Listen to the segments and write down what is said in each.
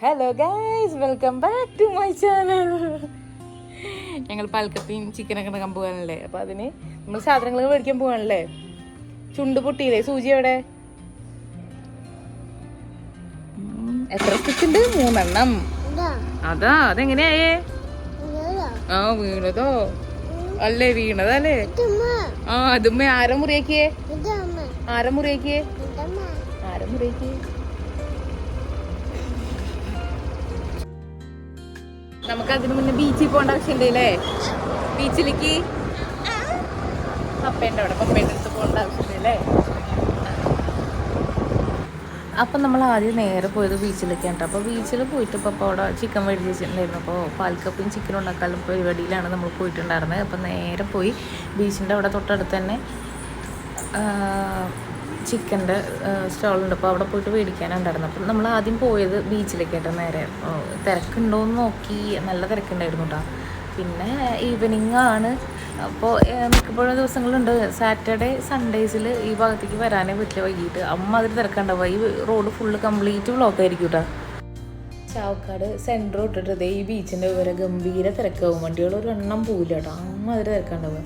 Hello guys, welcome back to my channel. ഞങ്ങൾ പാൽക്കപ്പയും ചിക്കനൊക്കെ ഉണ്ടാക്കാൻ പോകാനല്ലേ. അപ്പോൾ അതിന് നമ്മൾ സാധനങ്ങൾ മേടിക്കാൻ പോകാനല്ലേ. ചുണ്ട് പൊട്ടിയില്ലേ? സൂചി എവിടെ? എത്ര സ്റ്റിച്ച് ഉണ്ട്? 3 എണ്ണം. അതാ, അതെങ്ങനെയായേ? ആ, വീണതോ? അല്ലേ, വീണതല്ലേ? ആ, അതുമ്മ ആരെ മുറിയാക്കിയേ? ആരെ മുറിയാക്കിയേ? ആരെ മുറിയാക്കിയേ? നമുക്ക് അതിന് മുന്നേ ബീച്ചിൽ പോകേണ്ട ആവശ്യമുണ്ട് അല്ലേ? ബീച്ചിലേക്ക് പപ്പേൻ്റെ അടുത്ത് പോകേണ്ട ആവശ്യമുണ്ട് അല്ലേ? അപ്പം നമ്മൾ ആദ്യം നേരെ പോയത് ബീച്ചിലേക്കാണ് കേട്ടോ. അപ്പോൾ ബീച്ചിൽ പോയിട്ട് ഇപ്പോൾ അവിടെ ചിക്കൻ മേടിച്ച് വെച്ചിട്ടുണ്ടായിരുന്നു. അപ്പോൾ പാൽക്കപ്പയും ചിക്കനും ഉണ്ടാക്കാനുള്ള പരിപാടിയിലാണ് നമ്മൾ പോയിട്ടുണ്ടായിരുന്നത്. അപ്പോൾ നേരെ പോയി ബീച്ചിൻ്റെ അവിടെ തൊട്ടടുത്ത് തന്നെ ചിക്കൻ്റെ സ്റ്റോളുണ്ട്. അപ്പോൾ അവിടെ പോയിട്ട് മേടിക്കാനുണ്ടായിരുന്നു. അപ്പം നമ്മൾ ആദ്യം പോയത് ബീച്ചിലേക്കായിട്ട് നേരെ. തിരക്കുണ്ടോയെന്ന് നോക്കി, നല്ല തിരക്കുണ്ടായിരുന്നു കേട്ടോ. പിന്നെ ഈവനിങ് ആണ്. അപ്പോൾ മിക്കപ്പോഴും ദിവസങ്ങളുണ്ട്, സാറ്റർഡേ സൺഡേസിൽ ഈ ഭാഗത്തേക്ക് വരാനേ പറ്റില്ല. വൈകിട്ട് അതിൽ തിരക്കുണ്ടാവുക. ഈ റോഡ് ഫുള്ള് കംപ്ലീറ്റ് ബ്ലോക്ക് ആയിരിക്കും കേട്ടോ. ചാവക്കാട് സെൻറ്റർ തൊട്ടിട്ട് ഈ ബീച്ചിൻ്റെ വരെ ഗംഭീര തിരക്കാവും. വണ്ടികൾ ഒരു എണ്ണം പോവില്ല കേട്ടോ. അതിൽ തിരക്കുണ്ടാവുക.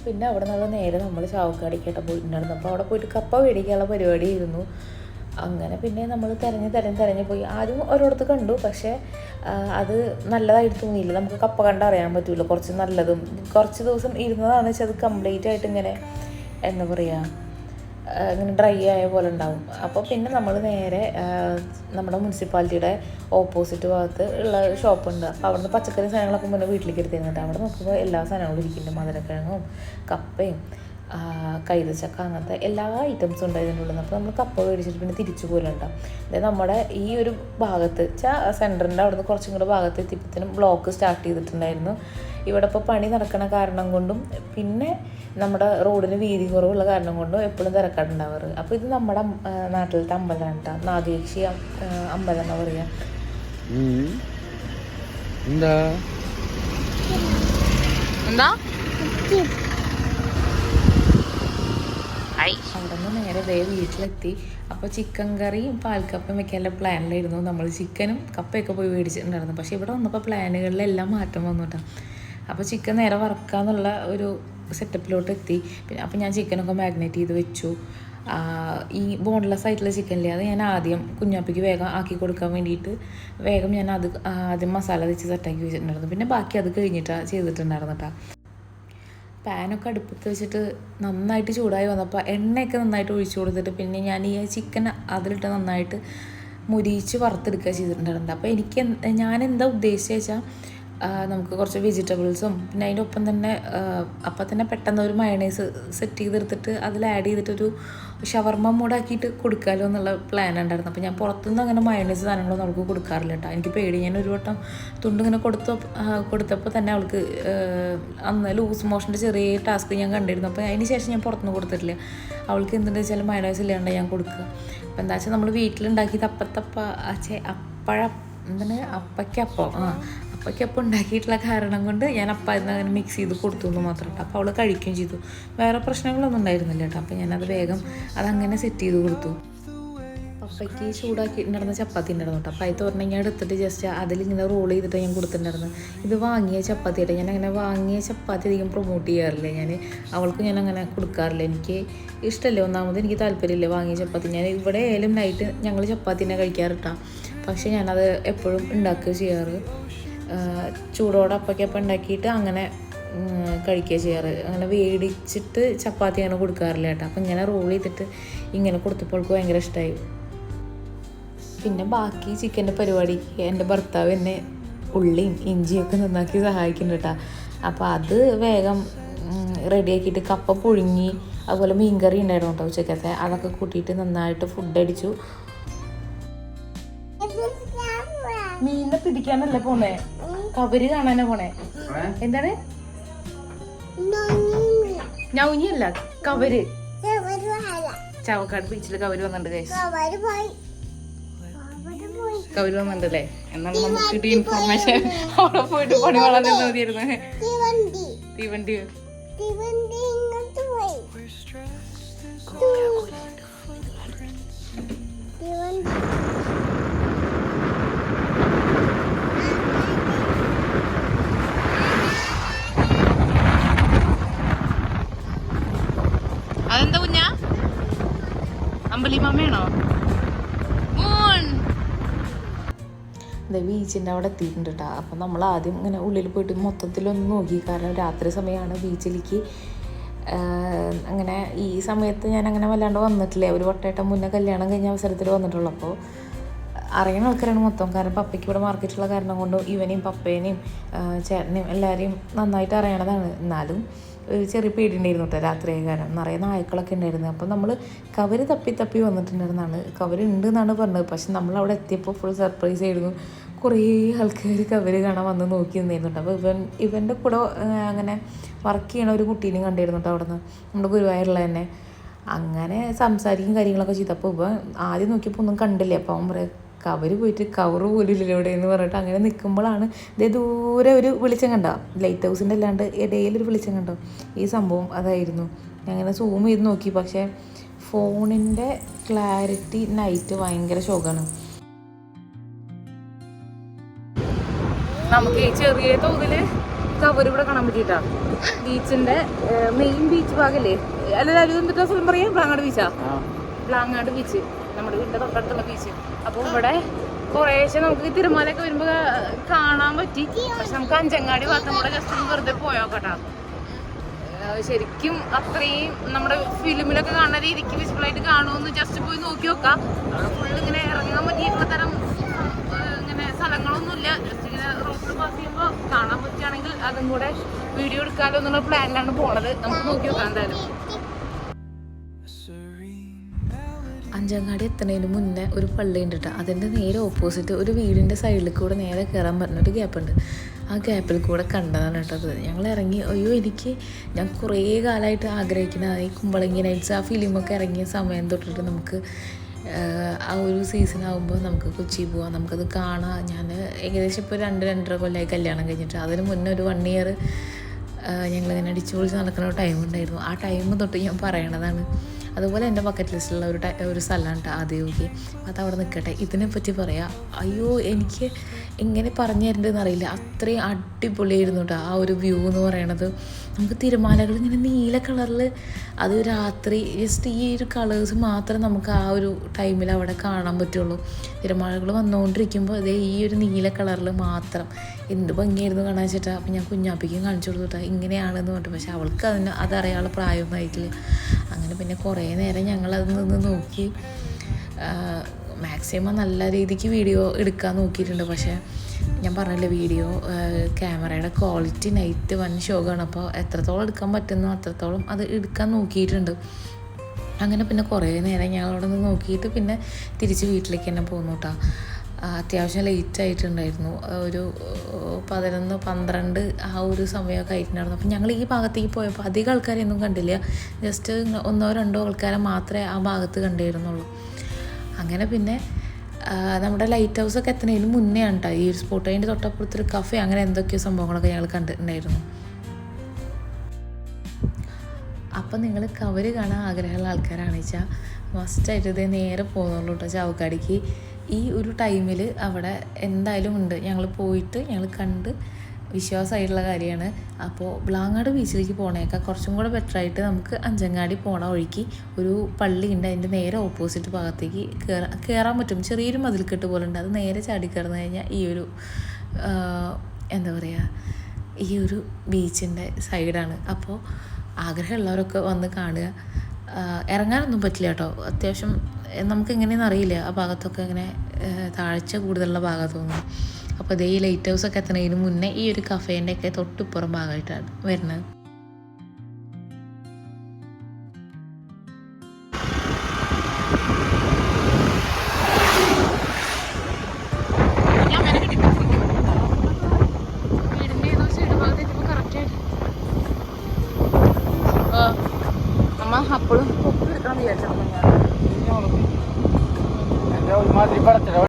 പിന്നെ അവിടെ നിന്ന് നേരെ നമ്മൾ ചാവക്കാടിക്കേട്ട പോയിട്ടുണ്ടായിരുന്നു. അപ്പോൾ അവിടെ പോയിട്ട് കപ്പ മേടിക്കാനുള്ള പരിപാടിയായിരുന്നു. അങ്ങനെ പിന്നെ നമ്മൾ തിരഞ്ഞ് പോയി. ആദ്യം ഓരോരുത്തർ കണ്ടു, പക്ഷേ അത് നല്ലതായിട്ട് തോന്നിയില്ല. നമുക്ക് കപ്പ കണ്ടറിയാൻ പറ്റില്ല. കുറച്ച് നല്ലതും കുറച്ച് ദിവസം ഇരുന്നതാണ് വെച്ചാൽ അത് കംപ്ലീറ്റ് ആയിട്ട് ഇങ്ങനെ എന്താ പറയുക, ഇങ്ങനെ ഡ്രൈ ആയ പോലെ ഉണ്ടാവും. അപ്പോൾ പിന്നെ നമ്മൾ നേരെ നമ്മുടെ മുനിസിപ്പാലിറ്റിയുടെ ഓപ്പോസിറ്റ് ഭാഗത്ത് ഉള്ള ഷോപ്പുണ്ട്. അപ്പോൾ അവിടുന്ന് പച്ചക്കറി സാധനങ്ങളൊക്കെ മുന്നേ വീട്ടിലേക്ക് എടുത്തിരുന്നിട്ട് അവിടെ നോക്കുമ്പോൾ എല്ലാ സാധനങ്ങളും ഇരിക്കുന്നുണ്ട്. മധുരക്കിഴങ്ങും കപ്പയും കൈതച്ചക്ക അങ്ങനത്തെ എല്ലാ ഐറ്റംസും ഉണ്ട് ഇതിൻ്റെ ഉള്ളിൽ. അപ്പോൾ നമ്മൾ കപ്പ മേടിച്ചിട്ട് പിന്നെ തിരിച്ചു പോരുന്നുണ്ടാവും. അതായത് നമ്മുടെ ഈ ഒരു ഭാഗത്ത് സെൻറ്ററിൻ്റെ അവിടെ നിന്ന് കുറച്ചും കൂടെ ഭാഗത്ത് എത്തിയപ്പോഴത്തേനും ബ്ലോക്ക് സ്റ്റാർട്ട് ചെയ്തിട്ടുണ്ടായിരുന്നു. ഇവിടെ ഇപ്പോൾ പണി നടക്കണ കാരണം കൊണ്ടും പിന്നെ നമ്മുടെ റോഡിന് വീതി കുറവുള്ള കാരണം കൊണ്ടും എപ്പോഴും തിരക്കാടുണ്ടാവാറ്. അപ്പോൾ ഇത് നമ്മുടെ നാട്ടിലത്തെ അമ്പലമാണ് കേട്ടോ. നാഗേക്ഷി അമ്പലം എന്നാ പറയുക. എന്താ അവിടെ നിന്ന് നേരെ വീട്ടിലെത്തി. അപ്പോൾ ചിക്കൻ കറിയും പാൽക്കപ്പയും വെക്കാനുള്ള പ്ലാനിലായിരുന്നു നമ്മൾ. ചിക്കനും കപ്പയൊക്കെ പോയി മേടിച്ചിട്ടുണ്ടായിരുന്നു. പക്ഷേ ഇവിടെ വന്നപ്പോൾ പ്ലാനുകളിലെല്ലാം മാറ്റം വന്നു കേട്ടോ. അപ്പോൾ ചിക്കൻ നേരെ വറക്കാന്നുള്ള ഒരു സെറ്റപ്പിലോട്ട് എത്തി. പിന്നെ അപ്പോൾ ഞാൻ ചിക്കനൊക്കെ മാഗ്നേറ്റ് ചെയ്ത് വെച്ചു. ഈ ബോൺലെസ് ആയിട്ടുള്ള ചിക്കനില്ലേ, അത് ഞാൻ ആദ്യം കുഞ്ഞാപ്പിക്ക് വേഗം ആക്കി കൊടുക്കാൻ വേണ്ടിയിട്ട് വേഗം ഞാൻ അത് ആദ്യം മസാല വെച്ച് സെറ്റാക്കി വെച്ചിട്ടുണ്ടായിരുന്നു. പിന്നെ ബാക്കി അത് കഴിഞ്ഞിട്ടാണ് ചെയ്തിട്ടുണ്ടായിരുന്നു കേട്ടോ. പാനൊക്കെ അടുപ്പത്ത് വെച്ചിട്ട് നന്നായിട്ട് ചൂടായി വന്നപ്പോൾ എണ്ണയൊക്കെ നന്നായിട്ട് ഒഴിച്ചു കൊടുത്തിട്ട് പിന്നെ ഞാൻ ഈ ചിക്കൻ അതിലിട്ട് നന്നായിട്ട് മുരിച്ച് വറുത്തെടുക്കുക ചെയ്തിട്ടുണ്ടായിരുന്നു. അപ്പോൾ ഞാൻ എന്താ ഉദ്ദേശിച്ചത് വെച്ചാൽ നമുക്ക് കുറച്ച് വെജിറ്റബിൾസും പിന്നെ അതിൻ്റെ ഒപ്പം തന്നെ അപ്പം തന്നെ പെട്ടെന്ന് ഒരു മയണൈസ് സെറ്റ് ചെയ്തെടുത്തിട്ട് അതിൽ ആഡ് ചെയ്തിട്ടൊരു ഷവർമ്മ മൂടാക്കിയിട്ട് കൊടുക്കാമല്ലോ എന്നുള്ള പ്ലാൻ ഉണ്ടായിരുന്നു. അപ്പോൾ ഞാൻ പുറത്തുനിന്ന് അങ്ങനെ മയണൈസ് സാധനങ്ങളൊന്നും അവൾക്ക് കൊടുക്കാറില്ല കേട്ടോ. എനിക്ക് പേടി. ഞാൻ ഒരു വട്ടം തുണ്ടിങ്ങനെ കൊടുത്തപ്പോൾ തന്നെ അവൾക്ക് അന്ന് ലൂസ് മോഷൻ്റെ ചെറിയ ടാസ്ക് ഞാൻ കണ്ടിരുന്നു. അപ്പോൾ അതിന് ശേഷം ഞാൻ പുറത്തുനിന്ന് കൊടുത്തിട്ടില്ല. അവൾക്ക് എന്തുണ്ടെന്ന് വെച്ചാൽ മയണൈസ് ഇല്ലാണ്ട് ഞാൻ കൊടുക്കുക. അപ്പോൾ എന്താ വെച്ചാൽ നമ്മൾ വീട്ടിലുണ്ടാക്കിയത് അപ്പയ്ക്കപ്പം ഉണ്ടാക്കിയിട്ടുള്ള കാരണം കൊണ്ട് ഞാൻ ഇന്ന് അങ്ങനെ മിക്സ് ചെയ്ത് കൊടുത്തു എന്ന് മാത്രം. അപ്പോൾ അവൾ കഴിക്കുകയും ചെയ്തു. വേറെ പ്രശ്നങ്ങളൊന്നും ഉണ്ടായിരുന്നില്ല കേട്ടോ. അപ്പോൾ ഞാനത് വേഗം അതങ്ങനെ സെറ്റ് ചെയ്ത് കൊടുത്തു. പപ്പയ്ക്ക് ചൂടാക്കിയിട്ടുണ്ടായിരുന്ന ചപ്പാത്തി ഉണ്ടായിരുന്നു കേട്ടോ. അപ്പോൾ അത് തുറന്നെങ്കിൽ എടുത്തിട്ട് ജസ്റ്റ് അതിലിങ്ങനെ റോൾ ചെയ്തിട്ട് ഞാൻ കൊടുത്തിട്ടുണ്ടായിരുന്നു. ഇത് വാങ്ങിയ ചപ്പാത്തിയായിട്ട് ഞാൻ അങ്ങനെ വാങ്ങിയ ചപ്പാത്തി അധികം പ്രൊമോട്ട് ചെയ്യാറില്ല. അവൾക്ക് ഞാൻ അങ്ങനെ കൊടുക്കാറില്ല. എനിക്ക് ഇഷ്ടമല്ലേ, ഒന്നാമത് എനിക്ക് താല്പര്യമില്ല വാങ്ങിയ ചപ്പാത്തി. ഞാൻ ഇവിടെ ആയാലും നൈറ്റ് ഞങ്ങൾ ചപ്പാത്തി തന്നെ കഴിക്കാറിട്ടാ. പക്ഷേ ഞാനത് എപ്പോഴും ഉണ്ടാക്കുക ചെയ്യാറ്. ചൂടോടെ അപ്പയ്ക്കപ്പം ഉണ്ടാക്കിയിട്ട് അങ്ങനെ കഴിക്കുക ചെയ്യാറ്. അങ്ങനെ വേടിച്ചിട്ട് ചപ്പാത്തി അങ്ങനെ കൊടുക്കാറില്ല കേട്ടോ. അപ്പം ഇങ്ങനെ റോൾ ചെയ്തിട്ട് ഇങ്ങനെ കൊടുത്തപ്പോൾ അവൾക്ക് ഭയങ്കര ഇഷ്ടമായി. പിന്നെ ബാക്കി ചിക്കൻ്റെ പരിപാടിക്ക് എൻ്റെ ഭർത്താവ് എന്നെ ഉള്ളിയും ഇഞ്ചിയൊക്കെ നന്നാക്കി സഹായിക്കുന്നുണ്ട് കേട്ടോ. അപ്പോൾ അത് വേഗം റെഡിയാക്കിയിട്ട് കപ്പ പുഴുങ്ങി അതുപോലെ മീൻകറി ഉണ്ടായിരുന്നു കേട്ടോ ഉച്ചക്കത്തെ. അതൊക്കെ കൂട്ടിയിട്ട് നന്നായിട്ട് ഫുഡ് അടിച്ചു. മീനിനെ പിടിക്കാനല്ലേ പോണേ, കവര് കാണാനാ പോണേ. എന്താണ്? ഞൗഞ്ഞിയല്ല, കവര്. ചാവക്കാട് ബീച്ചിൽ കവര് വന്നിട്ടുണ്ട്. കവര് വന്നിട്ടുണ്ടല്ലേ? എന്നാലും നമുക്ക് കിട്ടിയ ഇൻഫോർമേഷൻ അവിടെ പോയിട്ട് പണി വളരെ മതിയായിരുന്നു. തീവണ്ടി അതെന്താ കുഞ്ഞാ? അമ്പലിമാമയാണോ? ബീച്ചിൻ്റെ അവിടെ എത്തിയിട്ടുണ്ട് കേട്ടോ. അപ്പം നമ്മൾ ആദ്യം ഇങ്ങനെ ഉള്ളിൽ പോയിട്ട് മൊത്തത്തിലൊന്ന് നോക്കി. കാരണം രാത്രി സമയമാണ് ബീച്ചിലേക്ക്. അങ്ങനെ ഈ സമയത്ത് ഞാൻ അങ്ങനെ വല്ലാണ്ട് വന്നിട്ടില്ല. ഒരു വട്ടമായിട്ട് മുന്നേ കല്യാണം കഴിഞ്ഞ അവസരത്തിൽ വന്നിട്ടുള്ളൂ. അപ്പോൾ അറിയുന്ന ആൾക്കാരാണ് മൊത്തം. കാരണം പപ്പയ്ക്ക് ഇവിടെ മാർക്കറ്റുള്ള കാരണം കൊണ്ട് ഇവനെയും പപ്പേനെയും ചേട്ടനെയും എല്ലാവരെയും നന്നായിട്ട് അറിയണതാണ്. എന്നാലും ഒരു ചെറിയ പേടിയുണ്ടായിരുന്നു കേട്ടോ രാത്രിയായ കാരണം. നിറയെ നായ്ക്കളൊക്കെ ഉണ്ടായിരുന്നു. അപ്പോൾ നമ്മൾ കവര് തപ്പി വന്നിട്ടുണ്ടായിരുന്നാണ്. കവരുണ്ട് എന്നാണ് പറഞ്ഞത്. പക്ഷെ നമ്മളവിടെ എത്തിയപ്പോൾ ഫുൾ സർപ്രൈസ് ആയിരുന്നു. കുറേ ആൾക്കാർ കവര് കാണാൻ വന്ന് നോക്കി നിന്നിരുന്നുണ്ട്. അപ്പോൾ ഇവൻ്റെ കൂടെ അങ്ങനെ വർക്ക് ചെയ്യണ ഒരു കുട്ടീനെയും കണ്ടിരുന്നു കേട്ടോ അവിടെ നിന്ന്, നമ്മുടെ ഗുരുവായൂരുള്ള തന്നെ. അങ്ങനെ സംസാരിക്കും കാര്യങ്ങളൊക്കെ ചെയ്തപ്പോൾ ഇവൻ ആദ്യം നോക്കിയപ്പോൾ ഒന്നും കണ്ടില്ല. അപ്പോൾ അവൻ പറയാം കവര് പോയിട്ട് കവറ് പോലും ഇല്ല ഇവിടെ എന്ന് പറഞ്ഞിട്ട് അങ്ങനെ നിൽക്കുമ്പോഴാണ് ഇതേ ദൂരെ ഒരു വെളിച്ചം കണ്ടോ, ലൈറ്റ് ഹൗസിൻ്റെ അല്ലാണ്ട് ഇടയിലൊരു വെളിച്ചം കണ്ടോ. ഈ സംഭവം അതായിരുന്നു. അങ്ങനെ സൂം ചെയ്ത് നോക്കി. പക്ഷേ ഫോണിൻ്റെ ക്ലാരിറ്റി നൈറ്റ് ഭയങ്കര ശോകമാണ്. നമുക്ക് ഈ ചെറിയ തോതിൽ കവർ ഇവിടെ കാണാൻ പറ്റിയിട്ടാ. ബീച്ചിൻ്റെ മെയിൻ ബീച്ച് ഭാഗല്ലേ? അല്ല എന്തിട്ടാ സ്ഥലം പറയാം? ബ്ലാങ്ങാട് ബീച്ചാ. ബ്ലാങ്ങാട് ബീച്ച് നമ്മുടെ വീടിൻ്റെ തൊട്ടടുത്തുള്ള ബീച്ച്. അപ്പോൾ ഇവിടെ കുറേശ്ശെ നമുക്ക് തിരുമലയൊക്കെ വരുമ്പോൾ കാണാൻ പറ്റി. പക്ഷെ നമുക്ക് അഞ്ചങ്ങാടി ഭാഗത്തും കൂടെ ജസ്റ്റ് ഒന്ന് വെറുതെ പോയോക്കട്ടാ. ശരിക്കും അത്രയും നമ്മുടെ ഫിലിമിലൊക്കെ കാണുന്ന രീതിക്ക് വിസിബിളായിട്ട് കാണുമെന്ന് ജസ്റ്റ് പോയി നോക്കി നോക്കാം. ഫുള്ള് ഇങ്ങനെ ഇറങ്ങാൻ പറ്റിയിട്ടുള്ള തരം ഇങ്ങനെ സ്ഥലങ്ങളൊന്നുമില്ല. ജസ്റ്റ് ഇങ്ങനെ റോഡ് പാസ് ചെയ്യുമ്പോൾ കാണാൻ പറ്റുകയാണെങ്കിൽ അതും കൂടെ വീഡിയോ എടുക്കാമല്ലോ എന്നുള്ള പ്ലാനിലാണ് പോണത്. നമുക്ക് നോക്കി നോക്കാം എന്തായാലും. അഞ്ചങ്ങാടി എത്തുന്നതിന് മുന്നേ ഒരു പള്ളി ഉണ്ട് കേട്ടോ. അതിൻ്റെ നേരെ ഓപ്പോസിറ്റ് ഒരു വീടിൻ്റെ സൈഡിൽ കൂടെ നേരെ കയറാൻ പറഞ്ഞൊരു ഗ്യാപ്പുണ്ട്. ആ ഗ്യാപ്പിൽ കൂടെ കണ്ടതാണ് കേട്ടോ അത്. ഞങ്ങൾ ഇറങ്ങി. അയ്യോ, ഞാൻ കുറേ കാലമായിട്ട് ആഗ്രഹിക്കുന്ന ഈ കുമ്പളങ്ങി നൈറ്റ്സ് ആ ഫിലിമൊക്കെ ഇറങ്ങിയ സമയം തൊട്ടിട്ട് നമുക്ക് ആ ഒരു സീസൺ ആകുമ്പോൾ നമുക്ക് കൊച്ചി പോവാം, നമുക്കത് കാണാം. ഞാൻ ഏകദേശം ഇപ്പോൾ 2-2.5 കൊല്ലമായി കല്യാണം കഴിഞ്ഞിട്ട്. അതിന് മുന്നേ ഒരു 1 ഇയർ ഞങ്ങളിങ്ങനെ അടിച്ചു പൊളിച്ച് നടക്കുന്ന ടൈം ഉണ്ടായിരുന്നു. ആ ടൈം തൊട്ട് ഞാൻ പറയണതാണ്. അതുപോലെ എൻ്റെ ബക്കറ്റ് ലിസ്റ്റിലുള്ള ഒരു സ്ഥലമാണ് കേട്ടോ ആദ്യമൊക്കെ. അതവിടെ നിൽക്കട്ടെ. ഇതിനെപ്പറ്റി പറയാം. അയ്യോ, എനിക്ക് എങ്ങനെ പറഞ്ഞു തരേണ്ടതെന്ന് അറിയില്ല. അത്രയും അടിപൊളിയായിരുന്നു കേട്ടോ ആ ഒരു വ്യൂ എന്ന് പറയണത്. നമുക്ക് തിരമാലകൾ ഇങ്ങനെ നീല കളറിൽ, അത് രാത്രി ജസ്റ്റ് ഈ ഒരു കളേഴ്സ് മാത്രം നമുക്ക് ആ ഒരു ടൈമിൽ അവിടെ കാണാൻ പറ്റുള്ളൂ. തിരമാലകൾ വന്നുകൊണ്ടിരിക്കുമ്പോൾ അതേ ഈ ഒരു നീല കളറിൽ മാത്രം. എന്ത് ഭംഗിയായിരുന്നു കാണാൻ വെച്ചിട്ടാ. അപ്പം ഞാൻ കുഞ്ഞാപ്പിക്കും കാണിച്ചു കൊടുത്തിട്ടാ ഇങ്ങനെയാണെന്ന് പറഞ്ഞിട്ട്. പക്ഷെ അവൾക്ക് അതറിയാനുള്ള പ്രായമൊന്നും ആയിട്ടില്ല. അങ്ങനെ പിന്നെ കുറേ നേരം ഞങ്ങളത് നിന്ന് നോക്കി. മാക്സിമം നല്ല രീതിക്ക് വീഡിയോ എടുക്കാൻ നോക്കിയിട്ടുണ്ട്. പക്ഷേ ഞാൻ പറഞ്ഞില്ലേ, വീഡിയോ ക്യാമറയുടെ ക്വാളിറ്റി നൈറ്റ് വൻ ശോകമാണ്. അപ്പോൾ എത്രത്തോളം എടുക്കാൻ പറ്റുന്നോ അത്രത്തോളം അത് എടുക്കാൻ നോക്കിയിട്ടുണ്ട്. അങ്ങനെ പിന്നെ കുറേ നേരം ഞങ്ങളവിടെ നിന്ന് നോക്കിയിട്ട് പിന്നെ തിരിച്ച് വീട്ടിലേക്ക് തന്നെ പോന്നു കേട്ടോ. അത്യാവശ്യം ലേറ്റ് ആയിട്ടുണ്ടായിരുന്നു. ഒരു 11-12 ആ ഒരു സമയമൊക്കെ ആയിട്ടുണ്ടായിരുന്നു. അപ്പം ഞങ്ങൾ ഈ ഭാഗത്തേക്ക് പോയപ്പോൾ അധികം ആൾക്കാരെയൊന്നും കണ്ടില്ല. ജസ്റ്റ് 1-2 ആൾക്കാരെ മാത്രമേ ആ ഭാഗത്ത് കണ്ടിരുന്നുള്ളൂ. അങ്ങനെ പിന്നെ നമ്മുടെ ലൈറ്റ് ഹൗസൊക്കെ എത്തുന്നതിന് മുന്നേ ആണ് കേട്ടോ ഈ ഒരു സ്പോട്ട്. അതിൻ്റെ തൊട്ടപ്പുറത്തൊരു കഫേ അങ്ങനെ എന്തൊക്കെയോ സംഭവങ്ങളൊക്കെ ഞങ്ങൾ കണ്ടിട്ടുണ്ടായിരുന്നു. അപ്പം നിങ്ങൾ കവര് കാണാൻ ആഗ്രഹമുള്ള ആൾക്കാരാണെന്ന് വെച്ചാൽ മസ്റ്റായിട്ട് ഇതേ നേരെ പോകുന്നുള്ളൂ കേട്ടോ ചാവക്കാടിക്ക്. ഈ ഒരു ടൈമിൽ അവിടെ എന്തായാലും ഉണ്ട്. ഞങ്ങൾ പോയിട്ട് ഞങ്ങൾ കണ്ട് വിശ്വാസമായിട്ടുള്ള കാര്യമാണ്. അപ്പോൾ ബ്ലാങ്ങാട് ബീച്ചിലേക്ക് പോകണേക്കാൾ കുറച്ചും കൂടെ ബെറ്ററായിട്ട് നമുക്ക് അഞ്ചങ്ങാടി പോണ വഴിക്ക് ഒരു പള്ളിയുണ്ട്. അതിൻ്റെ നേരെ ഓപ്പോസിറ്റ് ഭാഗത്തേക്ക് കയറാൻ പറ്റും. ചെറിയൊരു മതിൽക്കെട്ട് പോലെ ഉണ്ട്. അത് നേരെ ചാടിക്കയറുന്നു കഴിഞ്ഞാൽ ഈ ഒരു എന്താ പറയുക, ഈ ഒരു ബീച്ചിൻ്റെ സൈഡാണ്. അപ്പോൾ ആഗ്രഹമുള്ളവരൊക്കെ വന്ന് കാണുക. ഇറങ്ങാനൊന്നും പറ്റില്ല കേട്ടോ. അത്യാവശ്യം നമുക്ക് എങ്ങനെയെന്ന് അറിയില്ല. ആ ഭാഗത്തൊക്കെ ഇങ്ങനെ താഴ്ച കൂടുതലുള്ള ഭാഗത്തൊന്നും. അപ്പോൾ ഇതേ ഈ ലൈറ്റ് ഹൗസൊക്കെ എത്തുന്നതിന് മുന്നേ ഈ ഒരു കഫേൻ്റെ ഒക്കെ തൊട്ടിപ്പുറം ഭാഗമായിട്ടാണ് വരുന്നത്.